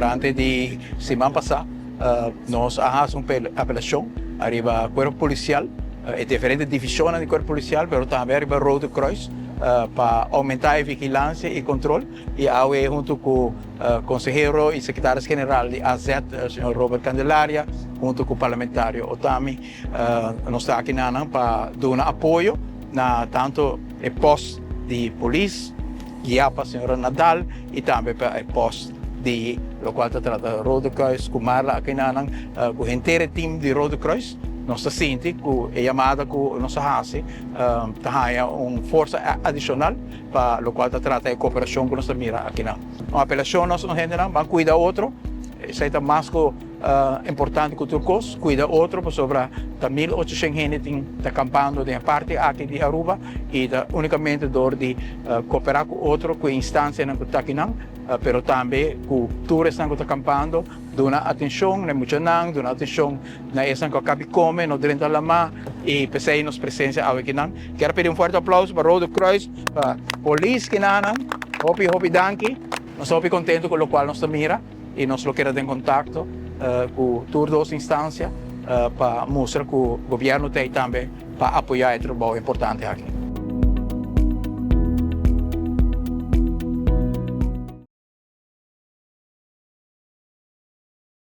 durante de semana passada, nós arrasamos uma apelação arriba Cuerpo Policial, diferentes divisões do Cuerpo Policial, mas também arriba Rode Kruis, para aumentar a vigilância e controle. E ao junto com o consejero e secretário-geral de AZ, o senhor Robert Candelaria, junto com o parlamentário Otami, nós estamos aqui para dar apoio na tanto o posto de polícia, guiar para a senhora Nadal e também para o posto de lo qual se trata Rode Kruis, com Marla aqui com o inteiro time de Rode Kruis. Nós sentimos que a chamada que nós fazemos tem uma força adicional para o qual se trata de cooperação que nós mira aqui. Uma apelação nós não vamos cuidar outro, isso é mais importante que o Turcos, cuida outro sobre 1.800 gente que está acampando de parte aqui de Aruba e unicamente dor de cooperar com outro, com instância que está aqui, mas também com todos que estão acampando, dona atenção na muita não, dona atenção na essa que acaba de comer, no dentro da lama e pensei nos presença aqui não. Quero pedir forte aplauso para Rode Kruis, para a polícia que não, hopi danke, nós estamos contentos com o qual nós mira e nós lo queremos em contato com todas as instâncias para mostrar que o governo tem também para apoiar esse trabalho importante aqui.